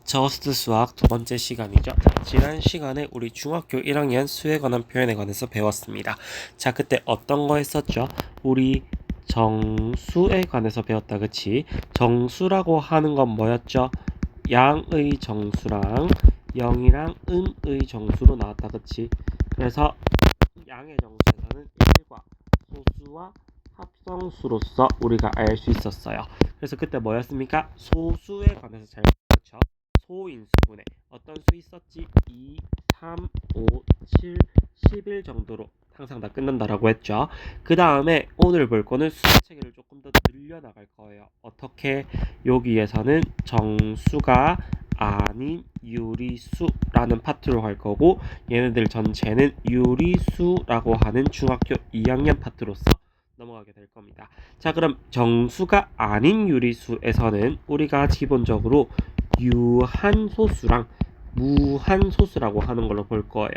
저스트 수학 두 번째 시간이죠. 지난 시간에 우리 중학교 1학년 수에 관한 표현에 관해서 배웠습니다. 자, 그때 어떤 거 했었죠? 우리 정수에 관해서 배웠다, 그치? 정수라고 하는 건 뭐였죠? 양의 정수랑 0이랑 음의 정수로 나왔다, 그치? 그래서 양의 정수에서는 1과 소수와 합성수로서 우리가 알 수 있었어요. 그래서 그때 뭐였습니까? 소수에 관해서 잘 배웠죠. 소인수분해 어떤 수 있었지? 2, 3, 5, 7, 11 정도로 항상 다 끝난다라고 했죠. 그 다음에 오늘 볼 거는 수학 체계를 조금 더 늘려나갈 거예요. 어떻게? 여기에서는 정수가 아닌 유리수라는 파트로 갈 거고, 얘네들 전체는 유리수라고 하는 중학교 2학년 파트로서 넘어가게 될 겁니다. 자, 그럼 정수가 아닌 유리수에서는 우리가 기본적으로 유한소수랑 무한소수라고 하는 걸로 볼 거예요.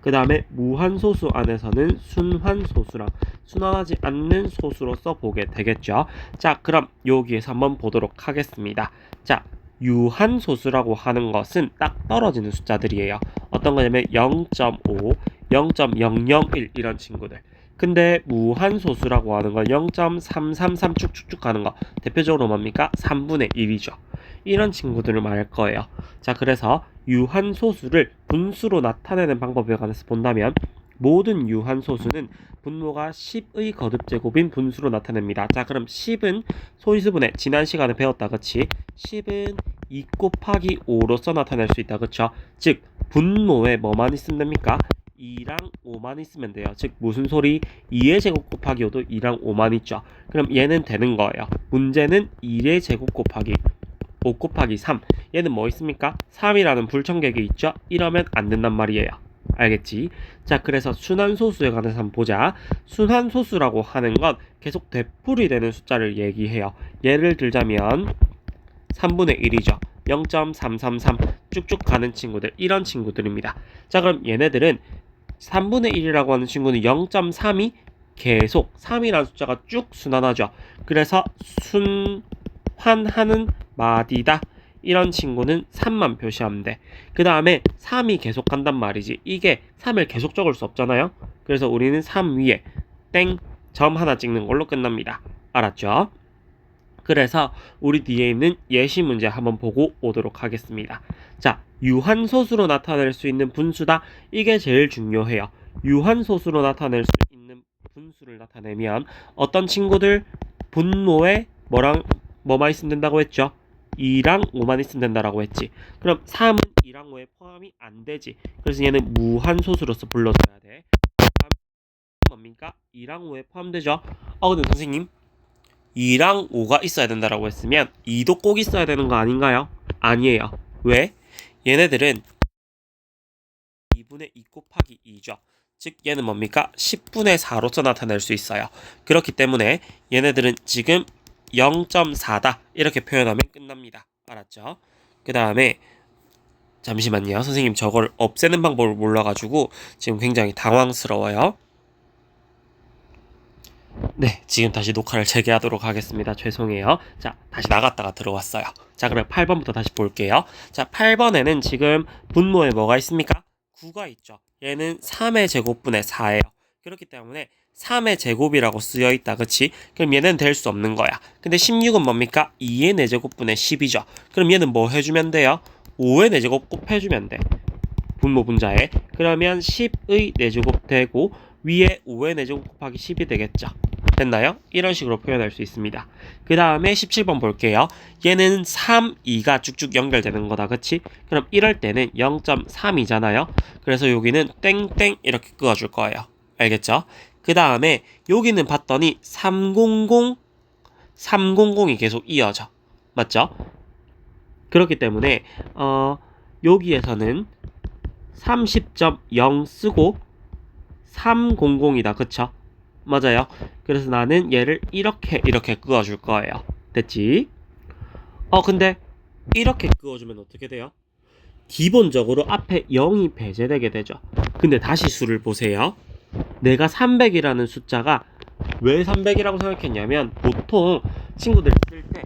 그 다음에 무한소수 안에서는 순환소수랑 순환하지 않는 소수로서 보게 되겠죠. 자, 그럼 여기에서 한번 보도록 하겠습니다. 자, 유한소수라고 하는 것은 딱 떨어지는 숫자들이에요. 어떤 거냐면 0.5, 0.001 이런 친구들. 근데 무한소수라고 하는 건 0.333 쭉쭉쭉 가는 거, 대표적으로 뭡니까? 3분의 1이죠. 이런 친구들을 말할 거예요. 자, 그래서 유한소수를 분수로 나타내는 방법에 관해서 본다면 모든 유한소수는 분모가 10의 거듭제곱인 분수로 나타냅니다. 자, 그럼 10은 소인수분해 지난 시간에 배웠다, 그치? 10은 2 곱하기 5로서 나타낼 수 있다, 그쵸? 즉 분모에 뭐만 있으면 됩니까? 2랑 5만 있으면 돼요. 즉 무슨 소리? 2의 제곱 곱하기 5도 2랑 5만 있죠. 그럼 얘는 되는 거예요. 문제는 2의 제곱 곱하기 5 곱하기 3. 얘는 뭐 있습니까? 3이라는 불청객이 있죠? 이러면 안 된단 말이에요. 알겠지? 자, 그래서 순환소수에 관해서 한번 보자. 순환소수라고 하는 건 계속 되풀이 되는 숫자를 얘기해요. 예를 들자면 3분의 1이죠. 0.333 쭉쭉 가는 친구들, 이런 친구들입니다. 자, 그럼 얘네들은 3분의 1이라고 하는 친구는 0.3이 계속 3이라는 숫자가 쭉 순환하죠. 그래서 순환하는 마디다. 이런 친구는 3만 표시하면 돼. 그 다음에 3이 계속 간단 말이지. 이게 3을 계속 적을 수 없잖아요. 그래서 우리는 3 위에 땡 점 하나 찍는 걸로 끝납니다. 알았죠? 그래서 우리 뒤에 있는 예시 문제 한번 보고 오도록 하겠습니다. 자, 유한소수로 나타낼 수 있는 분수다. 이게 제일 중요해요. 유한소수로 나타낼 수 있는 분수를 나타내면 어떤 친구들 분모에 뭐만 있으면 된다고 했죠? 2랑 5만 있으면 된다라고 했지. 그럼 3은 2랑 5에 포함이 안 되지. 그래서 얘는 무한소수로서 불러줘야 돼. 다음 뭡니까? 2랑 5에 포함되죠? 근데 선생님 2랑 5가 있어야 된다라고 했으면 2도 꼭 있어야 되는 거 아닌가요? 아니에요. 왜? 얘네들은 2분의 2 곱하기 2죠. 즉 얘는 뭡니까? 10분의 4로서 나타낼 수 있어요. 그렇기 때문에 얘네들은 지금 0.4다 이렇게 표현하면 끝납니다. 알았죠? 그 다음에 잠시만요. 선생님 저걸 없애는 방법을 몰라가지고 지금 굉장히 당황스러워요. 네, 지금 다시 녹화를 재개하도록 하겠습니다. 죄송해요. 자, 다시 나갔다가 들어왔어요. 자, 그럼 8번부터 다시 볼게요. 자, 8번에는 지금 분모에 뭐가 있습니까? 9가 있죠. 얘는 3의 제곱분의 4예요. 그렇기 때문에 3의 제곱이라고 쓰여 있다. 그치? 그럼 얘는 될 수 없는 거야. 근데 16은 뭡니까? 2의 4제곱분의 10이죠. 그럼 얘는 뭐 해주면 돼요? 5의 4제곱 곱해주면 돼. 분모 분자에. 그러면 10의 4제곱 되고 위에 5의 4제곱 곱하기 10이 되겠죠. 됐나요? 이런 식으로 표현할 수 있습니다. 그 다음에 17번 볼게요. 얘는 3, 2가 쭉쭉 연결되는 거다. 그치? 그럼 이럴 때는 0.3이잖아요. 그래서 여기는 땡땡 이렇게 그어줄 거예요. 알겠죠? 그 다음에 여기는 봤더니 300, 300이 계속 이어져. 맞죠? 그렇기 때문에 여기에서는 30.0 쓰고 300이다. 그쵸? 맞아요. 그래서 나는 얘를 이렇게 그어줄 거예요. 됐지? 근데 이렇게 그어주면 어떻게 돼요? 기본적으로 앞에 0이 배제되게 되죠. 근데 다시 수를 보세요. 내가 300이라는 숫자가 왜 300이라고 생각했냐면 보통 친구들 쓸 때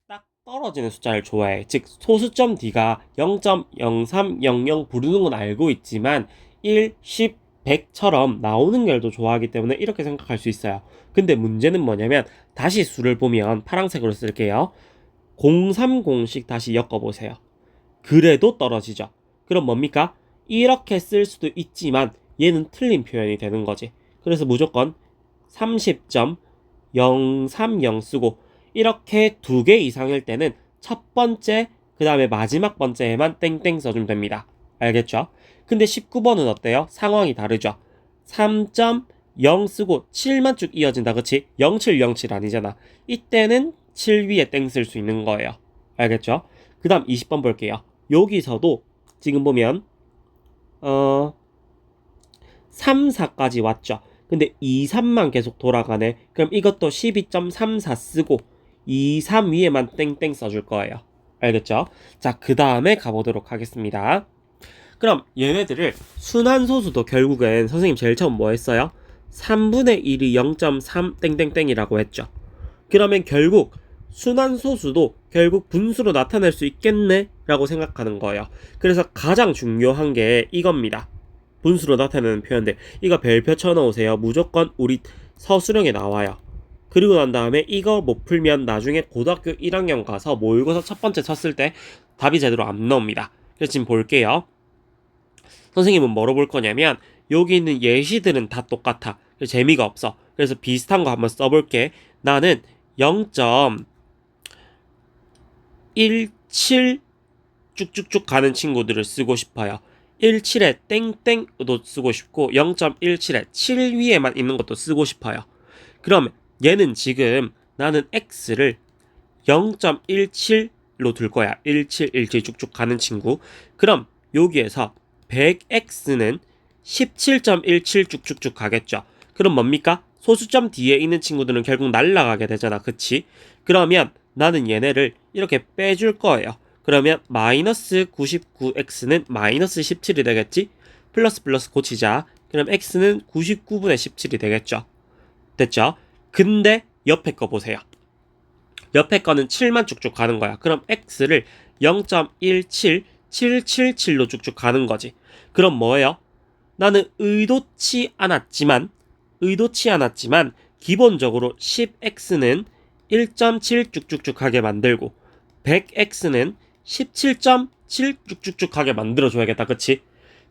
딱 떨어지는 숫자를 좋아해. 즉 소수점 D가 0.0300 부르는 건 알고 있지만 1, 10, 100처럼 나오는 결도 좋아하기 때문에 이렇게 생각할 수 있어요. 근데 문제는 뭐냐면 다시 수를 보면 파란색으로 쓸게요. 030씩 다시 엮어보세요. 그래도 떨어지죠. 그럼 뭡니까? 이렇게 쓸 수도 있지만 얘는 틀린 표현이 되는 거지. 그래서 무조건 30.030 쓰고 이렇게 두 개 이상일 때는 첫 번째 그 다음에 마지막 번째에만 땡땡 써주면 됩니다. 알겠죠? 근데 19번은 어때요? 상황이 다르죠. 3.0 쓰고 7만 쭉 이어진다. 그치? 0707 아니잖아. 이때는 7 위에 땡 쓸 수 있는 거예요. 알겠죠? 그 다음 20번 볼게요. 여기서도 지금 보면 3, 4까지 왔죠. 근데 2, 3만 계속 돌아가네. 그럼 이것도 12.34 쓰고 2, 3 위에만 땡땡 써줄 거예요. 알겠죠? 자, 그 다음에 가보도록 하겠습니다. 그럼 얘네들을 순환소수도 결국엔 선생님 제일 처음 뭐 했어요? 3분의 1이 0.3 땡땡땡이라고 했죠. 그러면 결국 순환소수도 결국 분수로 나타낼 수 있겠네? 라고 생각하는 거예요. 그래서 가장 중요한 게 이겁니다. 분수로 나타내는 표현들. 이거 별표 쳐놓으세요. 무조건 우리 서술형에 나와요. 그리고 난 다음에 이거 못 풀면 나중에 고등학교 1학년 가서 모의고사 첫 번째 쳤을 때 답이 제대로 안 나옵니다. 그래서 지금 볼게요. 선생님은 뭐로 볼 거냐면 여기 있는 예시들은 다 똑같아. 그래서 재미가 없어. 그래서 비슷한 거 한번 써볼게. 나는 0.17 쭉쭉쭉 가는 친구들을 쓰고 싶어요. 17에 땡땡도 쓰고 싶고 0.17에 7 위에만 있는 것도 쓰고 싶어요. 그럼 얘는 지금 나는 x를 0.17로 둘 거야. 17, 17 쭉쭉 가는 친구. 그럼 여기에서 100x는 17.17 쭉쭉쭉 가겠죠. 그럼 뭡니까? 소수점 뒤에 있는 친구들은 결국 날아가게 되잖아. 그치? 그러면 나는 얘네를 이렇게 빼줄 거예요. 그러면 마이너스 99x는 마이너스 17이 되겠지? 플러스 플러스 고치자. 그럼 x는 99분의 17이 되겠죠. 됐죠? 근데 옆에 거 보세요. 옆에 거는 7만 쭉쭉 가는 거야. 그럼 x를 0.17, 777로 쭉쭉 가는 거지. 그럼 뭐예요? 나는 의도치 않았지만 기본적으로 10x는 1.7 쭉쭉쭉 가게 만들고 100x는 17.7 쭉쭉쭉 가게 만들어줘야겠다. 그치?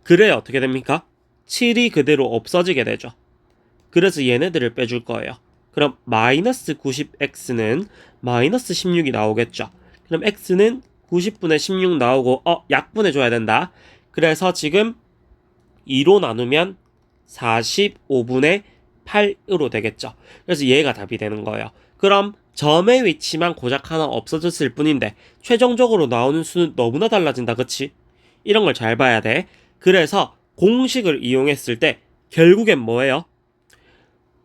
그래야 어떻게 됩니까? 7이 그대로 없어지게 되죠. 그래서 얘네들을 빼줄 거예요. 그럼 마이너스 90x는 마이너스 16이 나오겠죠. 그럼 x는 90분의 16 나오고 약분해줘야 된다. 그래서 지금 2로 나누면 45분의 8으로 되겠죠. 그래서 얘가 답이 되는 거예요. 그럼 점의 위치만 고작 하나 없어졌을 뿐인데 최종적으로 나오는 수는 너무나 달라진다. 그치? 이런 걸 잘 봐야 돼. 그래서 공식을 이용했을 때 결국엔 뭐예요?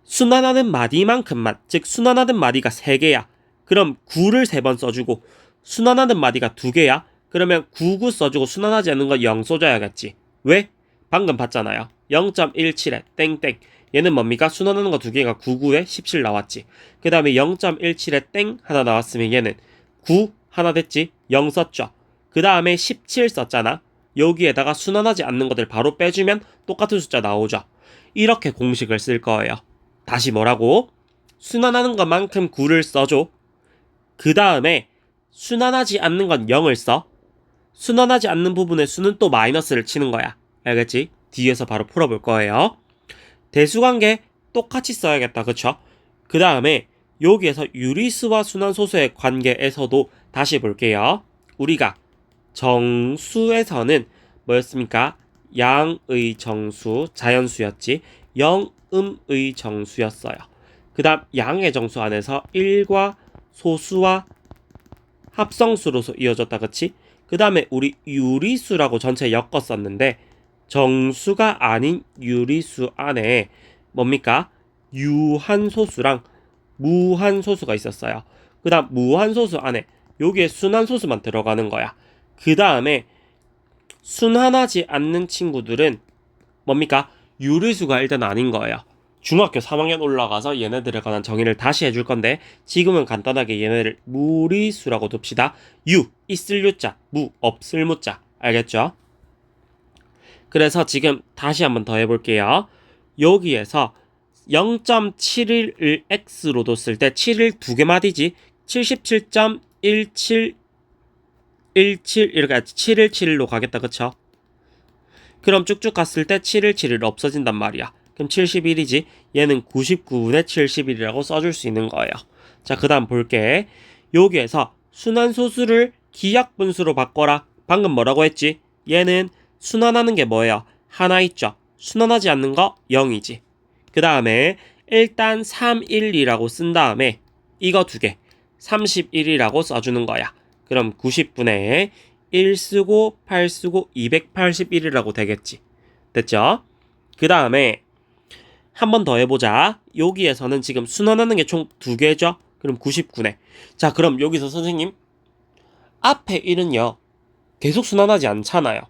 순환하는 마디만큼만, 즉 순환하는 마디가 3개야. 그럼 9를 3번 써주고 순환하는 마디가 2개야. 그러면 99 써주고 순환하지 않는 거 0 써줘야겠지. 왜? 방금 봤잖아요. 0.17에 땡땡. 얘는 뭡니까? 순환하는 거 2개가 99에 17 나왔지. 그 다음에 0.17에 땡 하나 나왔으면 얘는 9 하나 됐지? 0 썼죠. 그 다음에 17 썼잖아. 여기에다가 순환하지 않는 것들 바로 빼주면 똑같은 숫자 나오죠. 이렇게 공식을 쓸 거예요. 다시 뭐라고? 순환하는 것만큼 9를 써줘. 그 다음에 순환하지 않는 건 0을 써. 순환하지 않는 부분의 수는 또 마이너스를 치는 거야. 알겠지? 뒤에서 바로 풀어볼 거예요. 대수관계 똑같이 써야겠다. 그쵸? 그 다음에 여기에서 유리수와 순환소수의 관계에서도 다시 볼게요. 우리가 정수에서는 뭐였습니까? 양의 정수, 자연수였지. 영음의 정수였어요. 그 다음 양의 정수 안에서 1과 소수와 합성수로서 이어졌다. 그치? 그 다음에 우리 유리수라고 전체 엮었었는데 정수가 아닌 유리수 안에 뭡니까? 유한소수랑 무한소수가 있었어요. 그 다음 무한소수 안에 여기에 순환소수만 들어가는 거야. 그 다음에 순환하지 않는 친구들은 뭡니까? 유리수가 일단 아닌 거예요. 중학교 3학년 올라가서 얘네들에 관한 정의를 다시 해줄 건데 지금은 간단하게 얘네를 무리수라고 둡시다. 유, 있을 유자, 무, 없을 무자. 알겠죠? 그래서 지금 다시 한번 더 해볼게요. 여기에서 0.71을 x로 뒀을 때 7을 두 개 마디지 77.1717 이렇게 7을 7로 가겠다. 그쵸? 그럼 쭉쭉 갔을 때 7을 7을 없어진단 말이야. 그럼 71이지 얘는 99분의 71이라고 써줄 수 있는 거예요. 자, 그 다음 볼게. 여기에서 순환소수를 기하분수로 바꿔라. 방금 뭐라고 했지? 얘는 순환하는 게 뭐예요? 하나 있죠. 순환하지 않는 거 0이지. 그 다음에 일단 31이라고 쓴 다음에 이거 두 개 31이라고 써주는 거야. 그럼 90분의 1 쓰고 8 쓰고 281이라고 되겠지. 됐죠? 그 다음에 한 번 더 해보자. 여기에서는 지금 순환하는 게 총 두 개죠? 그럼 99네. 자, 그럼 여기서 선생님 앞에 1은요 계속 순환하지 않잖아요.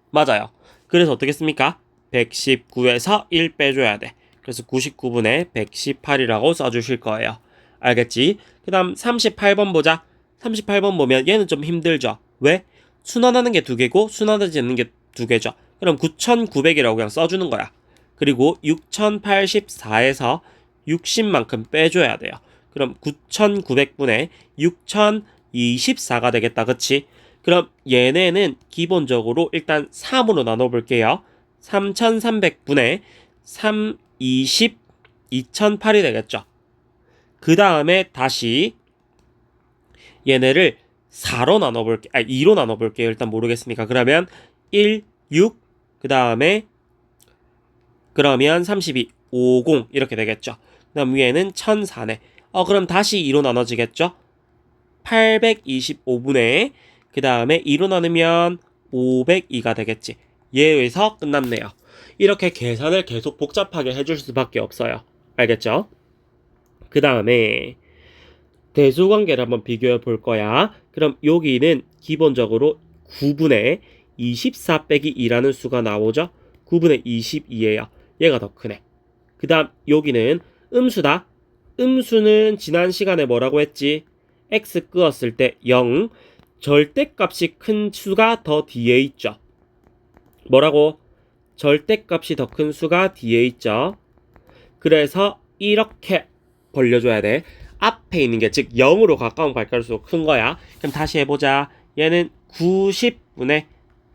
맞아요. 그래서 어떻게 씁니까? 119에서 1 빼줘야 돼. 그래서 99분의 118이라고 써주실 거예요. 알겠지? 그 다음 38번 보자. 38번 보면 얘는 좀 힘들죠? 왜? 순환하는 게 두 개고 순환하지 않는 게 두 개죠. 그럼 9900이라고 그냥 써주는 거야. 그리고 6084에서 60만큼 빼줘야 돼요. 그럼 9900분의 6024가 되겠다. 그치? 그럼 얘네는 기본적으로 일단 3으로 나눠볼게요. 3300분의 3, 20, 2008이 되겠죠. 그 다음에 다시 얘네를 4로 나눠볼게요. 2로 나눠볼게요. 일단 모르겠으니까. 그러면 1, 6, 그 다음에 그러면 32, 50 이렇게 되겠죠. 그 다음 위에는 1004네. 그럼 다시 2로 나눠지겠죠. 825분의 그 다음에 2로 나누면 502가 되겠지. 얘에서 끝났네요. 이렇게 계산을 계속 복잡하게 해줄 수밖에 없어요. 알겠죠? 그 다음에 대수관계를 한번 비교해 볼 거야. 그럼 여기는 기본적으로 9분의 24 빼기 2라는 수가 나오죠. 9분의 22예요. 얘가 더 크네. 그 다음 여기는 음수다. 음수는 지난 시간에 뭐라고 했지? x 끄었을 때 0. 절대값이 큰 수가 더 뒤에 있죠. 뭐라고? 절대값이 더 큰 수가 뒤에 있죠. 그래서 이렇게 벌려줘야 돼. 앞에 있는 게 즉 0으로 가까운 갈수록 큰 거야. 그럼 다시 해보자. 얘는 90분의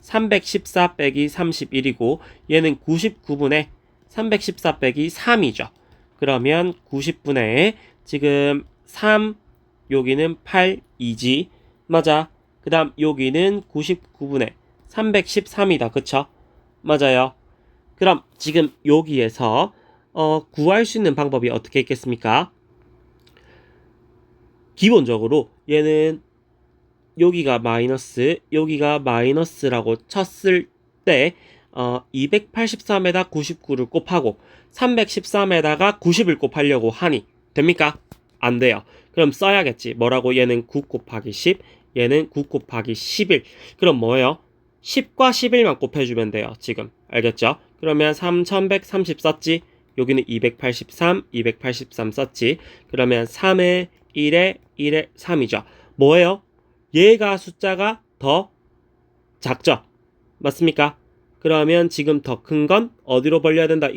314 빼기 31이고 얘는 99분의 314 빼기 3이죠. 그러면 90분의 지금 3 여기는 8, 2지. 맞아. 그 다음 여기는 99분의 313이다. 그쵸? 맞아요. 그럼 지금 여기에서 구할 수 있는 방법이 어떻게 있겠습니까? 기본적으로 얘는 여기가 마이너스, 여기가 마이너스라고 쳤을 때 283에다 99를 곱하고 313에다가 90을 곱하려고 하니 됩니까? 안 돼요. 그럼 써야겠지. 뭐라고? 얘는 9 곱하기 10, 얘는 9 곱하기 11. 그럼 뭐예요? 10과 11만 곱해주면 돼요. 지금. 알겠죠? 그러면 3130 썼지? 여기는 283, 283 썼지? 그러면 3에 1에 1에 3이죠. 뭐예요? 얘가 숫자가 더 작죠? 맞습니까? 그러면 지금 더 큰 건 어디로 벌려야 된다?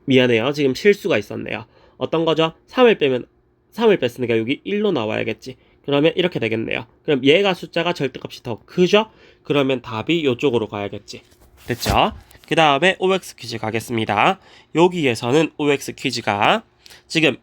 미안해요. 지금 실수가 있었네요. 어떤 거죠? 3을 뺐으니까 여기 1로 나와야겠지. 그러면 이렇게 되겠네요. 그럼 얘가 숫자가 절대값이 더 크죠? 그러면 답이 이쪽으로 가야겠지. 됐죠? 그 다음에 OX 퀴즈 가겠습니다. 여기에서는 OX 퀴즈가 지금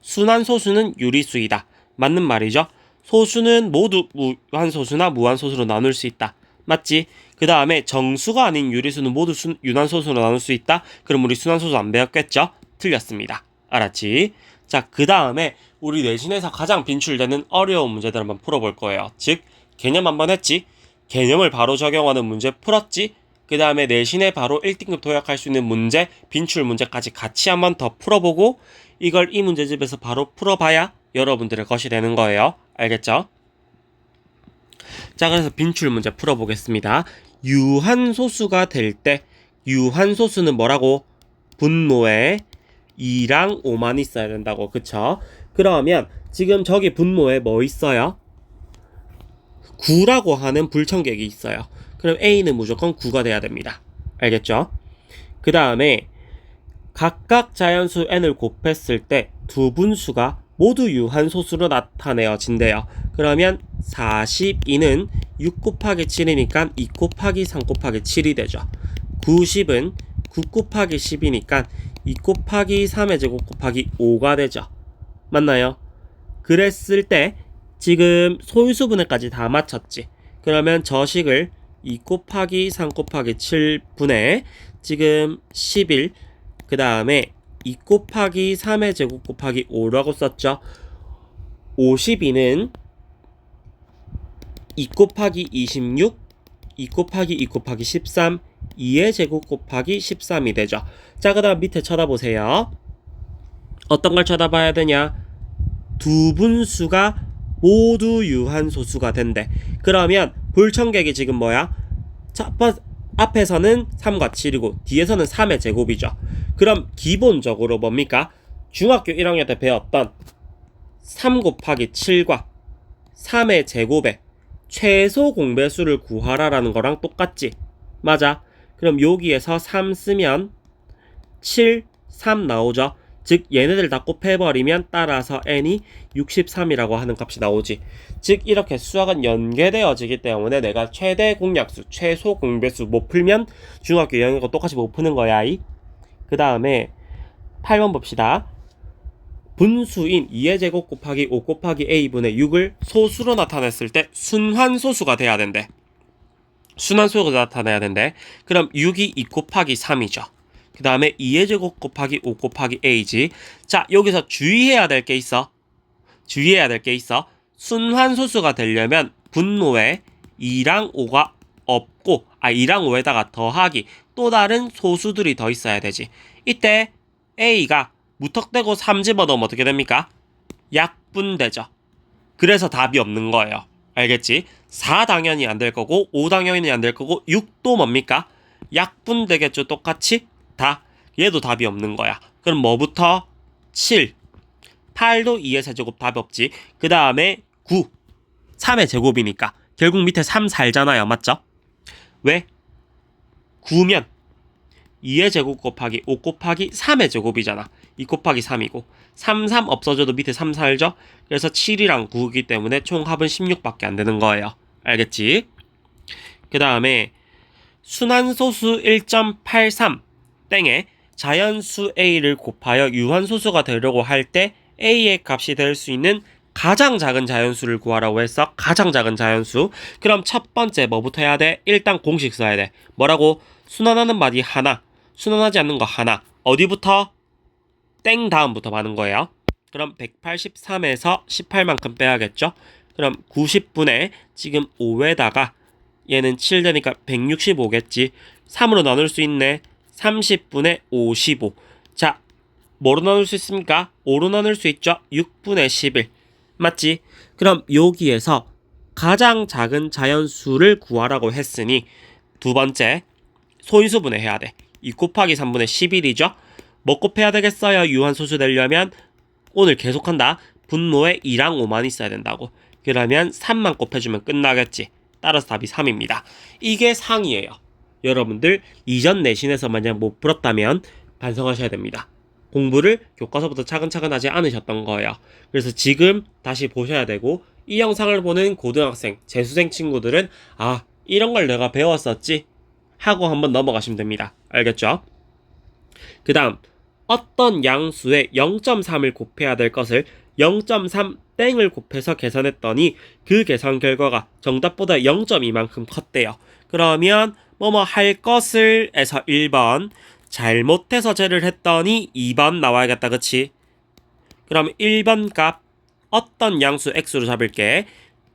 순환소수는 유리수이다. 맞는 말이죠? 소수는 모두 무한소수나 무한소수로 나눌 수 있다. 맞지? 그 다음에 정수가 아닌 유리수는 모두 유난소수로 나눌 수 있다. 그럼 우리 순환소수 안 배웠겠죠? 틀렸습니다. 알았지? 자, 그 다음에 우리 내신에서 가장 빈출되는 어려운 문제들 한번 풀어볼 거예요. 즉, 개념 한번 했지? 개념을 바로 적용하는 문제 풀었지? 그 다음에 내신에 바로 1등급 도약할 수 있는 문제, 빈출 문제까지 같이 한번 더 풀어보고 이걸 이 문제집에서 바로 풀어봐야 여러분들의 것이 되는 거예요. 알겠죠? 자, 그래서 빈출 문제 풀어보겠습니다. 유한소수가 될 때 유한소수는 뭐라고? 분모에 2랑 5만 있어야 된다고. 그쵸? 그러면 지금 저기 분모에 뭐 있어요? 9라고 하는 불청객이 있어요. 그럼 A는 무조건 9가 돼야 됩니다. 알겠죠? 그 다음에 각각 자연수 n을 곱했을 때 두 분수가 모두 유한소수로 나타내어진대요. 그러면 42는 6 곱하기 7이니까 2 곱하기 3 곱하기 7이 되죠. 90은 9 곱하기 10이니까 2 곱하기 3의 제곱 곱하기 5가 되죠. 맞나요? 그랬을 때 지금 소유수분해까지 다 맞췄지. 그러면 저식을 2 곱하기 3 곱하기 7분의 지금 11, 그 다음에 2 곱하기 3의 제곱 곱하기 5라고 썼죠. 52는 2 곱하기 26, 2 곱하기 2 곱하기 13, 2의 제곱 곱하기 13이 되죠. 자, 그 다음 밑에 쳐다보세요. 어떤 걸 쳐다봐야 되냐? 두 분수가 모두 유한소수가 된대. 그러면 불청객이 지금 뭐야? 앞에서는 3과 7이고 뒤에서는 3의 제곱이죠. 그럼 기본적으로 뭡니까? 중학교 1학년 때 배웠던 3 곱하기 7과 3의 제곱에 최소 공배수를 구하라라는 거랑 똑같지? 맞아. 그럼 여기에서 3 쓰면 7, 3 나오죠. 즉 얘네들 다 곱해버리면 따라서 n이 63이라고 하는 값이 나오지. 즉 이렇게 수학은 연계되어지기 때문에 내가 최대 공약수, 최소 공배수 못 풀면 중학교 2학년 거 똑같이 못 푸는 거야. 그 다음에 8번 봅시다. 분수인 2의 제곱 곱하기 5 곱하기 a분의 6을 소수로 나타냈을 때 순환소수가 돼야 된대. 순환소수가 나타내야 된대. 그럼 6이 2 곱하기 3이죠. 그 다음에 2의 제곱 곱하기 5 곱하기 a지. 자, 여기서 주의해야 될 게 있어. 순환소수가 되려면 분모에 2랑 5가 없고 2랑 5에다가 더하기 또 다른 소수들이 더 있어야 되지. 이때 a가 무턱대고 3 집어넣으면 어떻게 됩니까? 약분되죠. 그래서 답이 없는 거예요. 알겠지? 4 당연히 안 될 거고 5 당연히 안 될 거고 6도 뭡니까? 약분되겠죠. 똑같이 다. 얘도 답이 없는 거야. 그럼 뭐부터? 7. 8도 2의 세제곱 답이 없지. 그 다음에 9. 3의 제곱이니까 결국 밑에 3 살잖아요. 맞죠? 왜? 9면 2의 제곱 곱하기 5 곱하기 3의 제곱이잖아. 2 곱하기 3이고 3 없어져도 밑에 3 살죠? 그래서 7이랑 9이기 때문에 총 합은 16밖에 안 되는 거예요. 알겠지? 그 다음에 순환소수 1.83 땡에 자연수 a를 곱하여 유한소수가 되려고 할 때 a의 값이 될 수 있는 가장 작은 자연수를 구하라고 했어. 가장 작은 자연수. 그럼 첫 번째 뭐부터 해야 돼? 일단 공식 써야 돼. 뭐라고? 순환하는 마디 하나, 순환하지 않는 거 하나. 어디부터? 땡 다음부터 많은 거예요. 그럼 183에서 18만큼 빼야겠죠? 그럼 90분의 지금 5에다가 얘는 7 되니까 165겠지. 3으로 나눌 수 있네. 30분의 55. 자, 뭐로 나눌 수 있습니까? 5로 나눌 수 있죠? 6분의 11. 맞지? 그럼 여기에서 가장 작은 자연수를 구하라고 했으니 두 번째 소인수분해 해야 돼. 2 곱하기 3분의 11이죠? 뭐 곱해야 되겠어요? 유한소수 되려면 오늘 계속한다. 분모에 2랑 5만 있어야 된다고. 그러면 3만 곱해주면 끝나겠지. 따라서 답이 3입니다. 이게 상이에요. 여러분들 이전 내신에서 만약 못 풀었다면 반성하셔야 됩니다. 공부를 교과서부터 차근차근 하지 않으셨던 거예요. 그래서 지금 다시 보셔야 되고 이 영상을 보는 고등학생, 재수생 친구들은 이런 걸 내가 배웠었지 하고 한번 넘어가시면 됩니다. 알겠죠? 그 다음 어떤 양수에 0.3을 곱해야 될 것을 0.3 땡을 곱해서 계산했더니 그 계산 결과가 정답보다 0.2만큼 컸대요. 그러면 뭐뭐 할 것을 에서 1번, 잘못해서 제를 했더니 2번 나와야겠다. 그치? 그럼 1번 값 어떤 양수 x로 잡을게.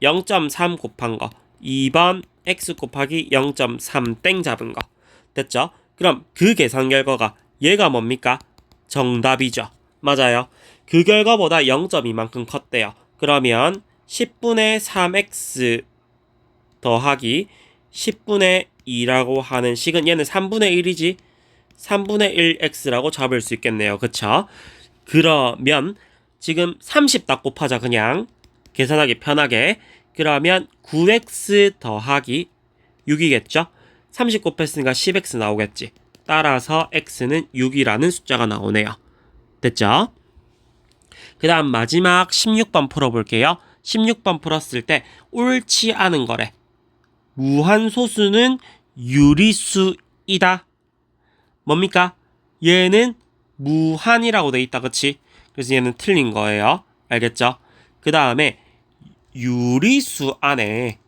0.3 곱한 거. 2번 x 곱하기 0.3 땡 잡은 거. 됐죠? 그럼 그 계산 결과가 얘가 뭡니까? 정답이죠. 맞아요. 그 결과보다 0.2만큼 컸대요. 그러면 10분의 3x 더하기 10분의 2라고 하는 식은 얘는 3분의 1이지. 3분의 1x라고 잡을 수 있겠네요. 그쵸? 그러면 지금 30 딱 곱하자. 그냥 계산하기 편하게. 그러면 9x 더하기 6이겠죠? 30 곱했으니까 10x 나오겠지. 따라서 x는 6이라는 숫자가 나오네요. 됐죠? 그 다음 마지막 16번 풀어볼게요. 16번 풀었을 때 옳지 않은 거래. 무한소수는 유리수이다. 뭡니까? 얘는 무한이라고 돼 있다. 그치? 그래서 얘는 틀린 거예요. 알겠죠? 그 다음에 유리수 안에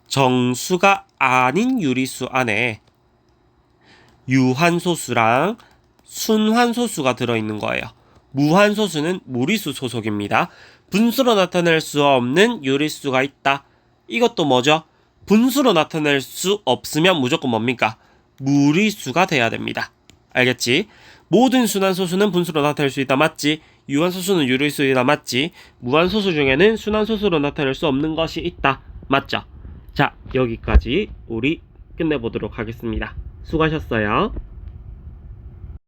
정수가 아닌 유리수 안에 유한소수랑 순환소수가 들어있는 거예요. 무한소수는 무리수 소속입니다. 분수로 나타낼 수 없는 유리수가 있다. 이것도 뭐죠? 분수로 나타낼 수 없으면 무조건 뭡니까? 무리수가 돼야 됩니다. 알겠지? 모든 순환소수는 분수로 나타낼 수 있다. 맞지? 유한소수는 유리수이다. 맞지? 무한소수 중에는 순환소수로 나타낼 수 없는 것이 있다. 맞죠? 자, 여기까지 우리 끝내보도록 하겠습니다. 수고하셨어요.